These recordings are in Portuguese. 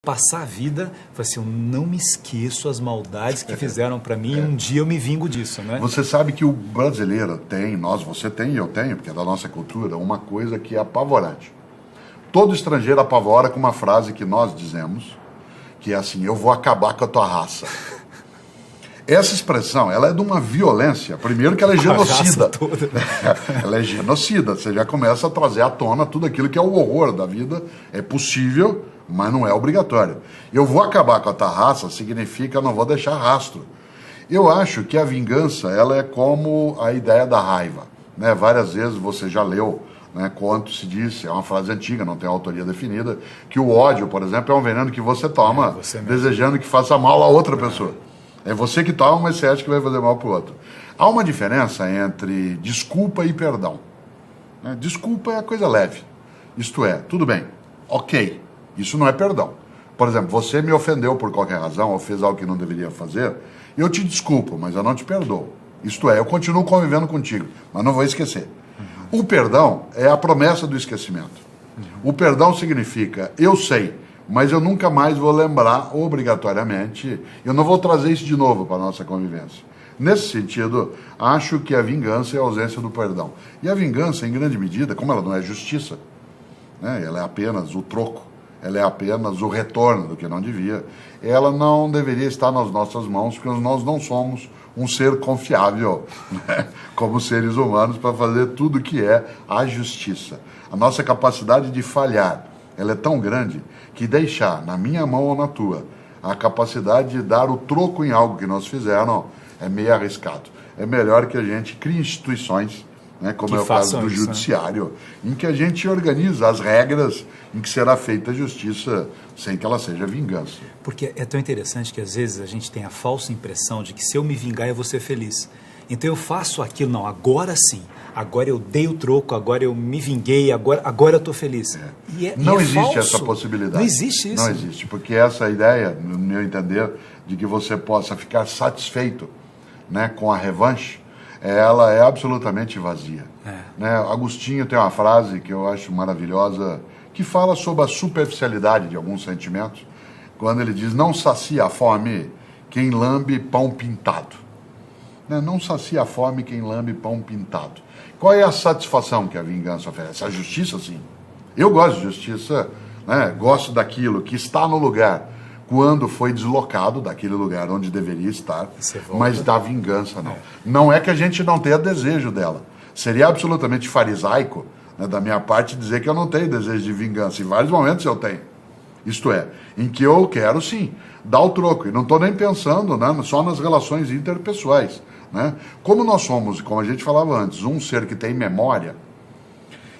passar a vida, assim, eu não me esqueço as maldades que fizeram para mim e um dia eu me vingo disso, né? Você sabe que o brasileiro tem, você tem e eu tenho, porque é da nossa cultura, uma coisa que é apavorante. Todo estrangeiro apavora com uma frase que nós dizemos, que é assim, eu vou acabar com a tua raça. Essa expressão, ela é de uma violência. Primeiro que ela é genocida. Ela é genocida. Você já começa a trazer à tona tudo aquilo que é o horror da vida. É possível, mas não é obrigatório. Eu vou acabar com a tua raça significa não vou deixar rastro. Eu acho que a vingança, ela é como a ideia da raiva. Né? Várias vezes você já leu, né, quanto se diz, é uma frase antiga, não tem autoria definida, que o ódio, por exemplo, é um veneno que você toma desejando que faça mal a outra pessoa. É você que toma, mas você acha que vai fazer mal para o outro. Há uma diferença entre desculpa e perdão. Desculpa é a coisa leve. Isto é, tudo bem, ok, isso não é perdão. Por exemplo, você me ofendeu por qualquer razão, ou fez algo que não deveria fazer, eu te desculpo, mas eu não te perdoo. Isto é, eu continuo convivendo contigo, mas não vou esquecer. O perdão é a promessa do esquecimento. O perdão significa, eu sei, mas eu nunca mais vou lembrar obrigatoriamente, eu não vou trazer isso de novo para a nossa convivência. Nesse sentido, acho que a vingança é a ausência do perdão. E a vingança, em grande medida, como ela não é justiça, né, ela é apenas o troco, ela é apenas o retorno do que não devia, ela não deveria estar nas nossas mãos, porque nós não somos um ser confiável, né, como seres humanos, para fazer tudo que é a justiça. A nossa capacidade de falhar, ela é tão grande que deixar na minha mão ou na tua a capacidade de dar o troco em algo que nós fizeram é meio arriscado. É melhor que a gente crie instituições, né, como é o caso do judiciário, em que a gente organiza as regras em que será feita a justiça sem que ela seja vingança. Porque é tão interessante que às vezes a gente tem a falsa impressão de que se eu me vingar eu vou ser feliz. Então eu faço aquilo, não, agora sim, agora eu dei o troco, agora eu me vinguei, agora eu estou feliz. Não existe essa possibilidade. Não existe isso. Não existe, porque essa ideia, no meu entender, de que você possa ficar satisfeito, né, com a revanche, ela é absolutamente vazia. Né? Agostinho tem uma frase que eu acho maravilhosa, que fala sobre a superficialidade de alguns sentimentos, quando ele diz, não sacia a fome quem lambe pão pintado. Não sacia a fome quem lambe pão pintado. Qual é a satisfação que a vingança oferece? A justiça, sim. Eu gosto de justiça, né? Gosto daquilo que está no lugar quando foi deslocado daquele lugar onde deveria estar, mas da vingança não. Não é que a gente não tenha desejo dela. Seria absolutamente farisaico, né, da minha parte dizer que eu não tenho desejo de vingança. Em vários momentos eu tenho. Isto é, em que eu quero, sim, dar o troco. E não estou nem pensando, né, só nas relações interpessoais. Né? Como nós somos, como a gente falava antes, um ser que tem memória,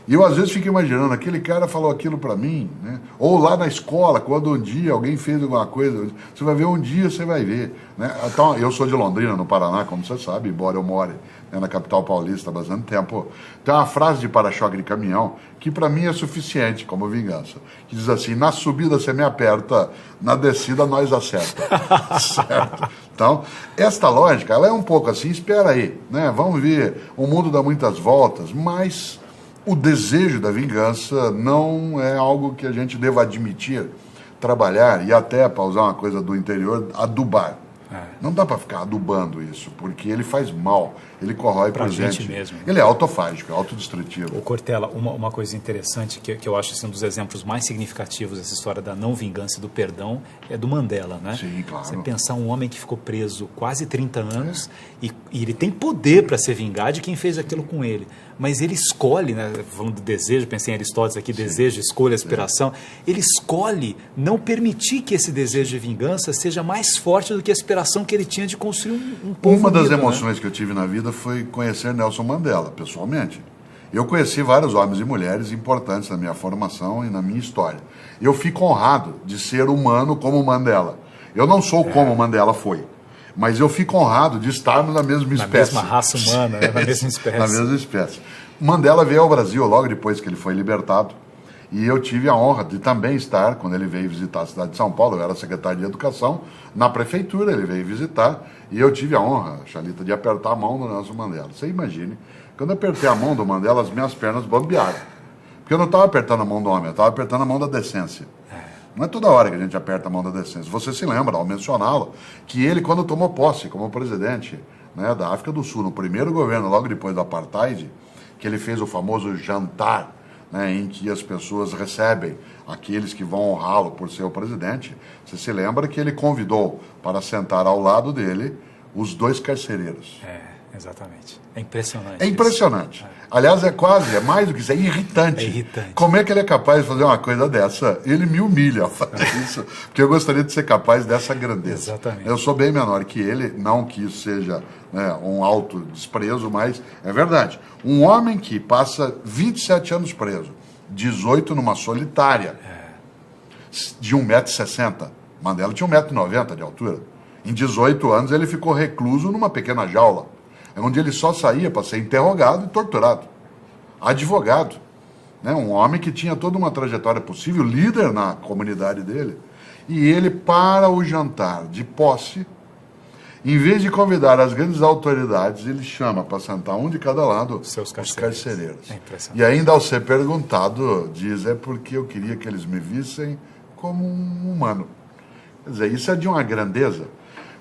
e eu às vezes fico imaginando, aquele cara falou aquilo para mim, né? Ou lá na escola, quando um dia alguém fez alguma coisa, você vai ver um dia, você vai ver. Né? Então, eu sou de Londrina, no Paraná, como você sabe, embora eu more, né, na capital paulista há bastante tempo. Tem uma frase de para-choque de caminhão que para mim é suficiente como vingança, que diz assim, na subida você me aperta, na descida nós acerta. Certo? Então, esta lógica, ela é um pouco assim, espera aí, né? Vamos ver, o mundo dá muitas voltas, mas o desejo da vingança não é algo que a gente deva admitir, trabalhar e até, para usar uma coisa do interior, adubar. Não dá para ficar adubando isso, porque ele faz mal, ele corrói pra gente mesmo. Ele é autofágico, é autodestrutivo. Ô Cortella, uma coisa interessante que eu acho assim, um dos exemplos mais significativos dessa história da não vingança e do perdão é do Mandela, né? Sim, claro. Você pensar um homem que ficou preso quase 30 anos e ele tem poder para se vingar de quem fez aquilo com ele, mas ele escolhe, né, falando do desejo, pensei em Aristóteles aqui, desejo, escolha, aspiração, ele escolhe não permitir que esse desejo de vingança seja mais forte do que a aspiração que ele tinha de construir um povo Uma das unido, emoções, né, que eu tive na vida foi conhecer Nelson Mandela, pessoalmente. Eu conheci vários homens e mulheres importantes na minha formação e na minha história. Eu fico honrado de ser humano como Mandela. Eu não sou como Mandela foi, mas eu fico honrado de estarmos na mesma espécie. Na mesma raça humana, né? Na mesma espécie. Na mesma espécie. Mandela veio ao Brasil logo depois que ele foi libertado, e eu tive a honra de também estar, quando ele veio visitar a cidade de São Paulo, eu era secretário de Educação, na prefeitura ele veio visitar, e eu tive a honra, Xalita, de apertar a mão do Nelson Mandela. Você imagine, quando eu apertei a mão do Mandela, as minhas pernas bambearam. Porque eu não estava apertando a mão do homem, eu estava apertando a mão da decência. Não é toda hora que a gente aperta a mão da decência. Você se lembra, ao mencioná-lo, que ele, quando tomou posse como presidente, né, da África do Sul, no primeiro governo, logo depois do Apartheid, que ele fez o famoso jantar, né, em que as pessoas recebem aqueles que vão honrá-lo por ser o presidente. Você se lembra que ele convidou para sentar ao lado dele os 2 carcereiros. Exatamente. É impressionante. É impressionante. Aliás, é mais do que isso, é irritante. É irritante. Como é que ele é capaz de fazer uma coisa dessa? Ele me humilha ao fazer isso, porque eu gostaria de ser capaz dessa grandeza. Exatamente. Eu sou bem menor que ele, não que isso seja, né, um alto desprezo, mas é verdade. Um homem que passa 27 anos preso, 18 numa solitária, de 1,60 m. Mandela tinha 1,90 m de altura. Em 18 anos ele ficou recluso numa pequena jaula, onde ele só saía para ser interrogado e torturado. Advogado, né? Um homem que tinha toda uma trajetória possível, líder na comunidade dele. E ele, para o jantar de posse, em vez de convidar as grandes autoridades, ele chama para sentar um de cada lado os carcereiros. E ainda ao ser perguntado, diz, é porque eu queria que eles me vissem como um humano. Quer dizer, isso é de uma grandeza.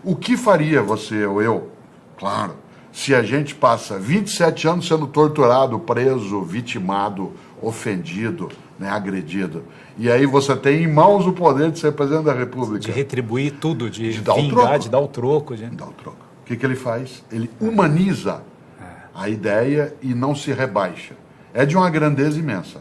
O que faria você ou eu, claro, se a gente passa 27 anos sendo torturado, preso, vitimado, ofendido, né, agredido, e aí você tem em mãos o poder de ser presidente da República. De retribuir tudo, de dar vingar, de dar o troco. De dar o troco. O que ele faz? Ele humaniza a ideia e não se rebaixa. É de uma grandeza imensa.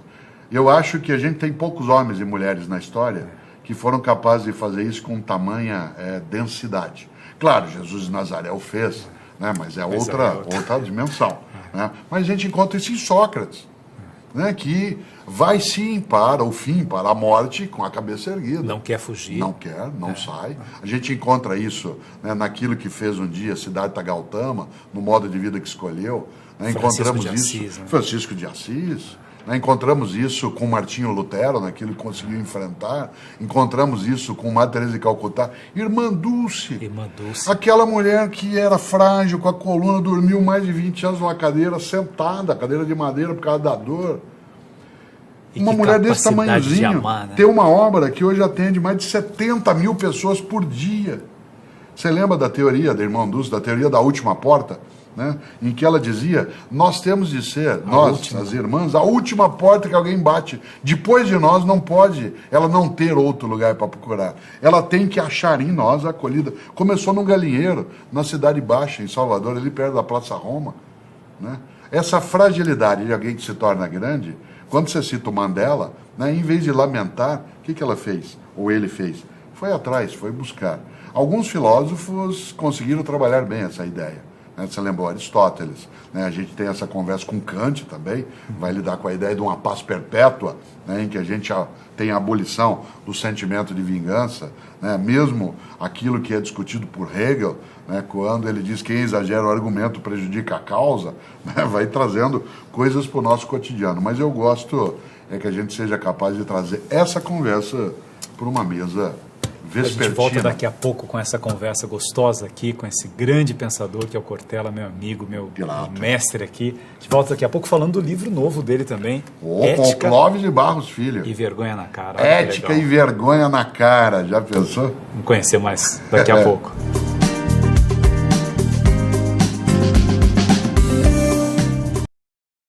Eu acho que a gente tem poucos homens e mulheres na história que foram capazes de fazer isso com tamanha densidade. Claro, Jesus de Nazaré o fez, né, mas é outra dimensão. Né? Mas a gente encontra isso em Sócrates, né, que vai sim para o fim, para a morte, com a cabeça erguida. Não quer fugir. Não quer, não sai. A gente encontra isso, né, naquilo que fez um dia Siddhartha Gautama, no modo de vida que escolheu. Né? Encontramos isso. Francisco de Assis. Né? Encontramos isso com Martinho Lutero, naquilo que conseguiu enfrentar. Encontramos isso com Madre Teresa de Calcutá. Irmã Dulce. Aquela mulher que era frágil, com a coluna, dormiu mais de 20 anos numa cadeira sentada, cadeira de madeira por causa da dor. Uma mulher desse tamanhozinho né? Tem uma obra que hoje atende mais de 70 mil pessoas por dia. Você lembra da teoria da Irmã Dulce, da teoria da última porta? Né? Em que ela dizia, nós temos de ser, as irmãs, a última porta que alguém bate. Depois de nós não pode ela não ter outro lugar para procurar. Ela tem que achar em nós a acolhida. Começou num galinheiro, na Cidade Baixa, em Salvador, ali perto da Praça Roma. Né? Essa fragilidade de alguém que se torna grande, quando você cita o Mandela, né, em vez de lamentar, o que ela fez? Ou ele fez? Foi atrás, foi buscar. Alguns filósofos conseguiram trabalhar bem essa ideia. Você lembrou Aristóteles, né? A gente tem essa conversa com Kant também, vai lidar com a ideia de uma paz perpétua, né? Em que a gente tem a abolição do sentimento de vingança, né? Mesmo aquilo que é discutido por Hegel, né? Quando ele diz que quem exagera o argumento prejudica a causa, né? Vai trazendo coisas para o nosso cotidiano. Mas eu gosto que a gente seja capaz de trazer essa conversa para uma mesa vespertina. A gente volta daqui a pouco com essa conversa gostosa aqui, com esse grande pensador que é o Cortella, meu amigo, meu mestre aqui. A gente volta daqui a pouco falando do livro novo dele também. Com Clóvis de Barros Filho. E Vergonha na Cara. Ética e Vergonha na Cara, já pensou? Vamos conhecer mais daqui a pouco.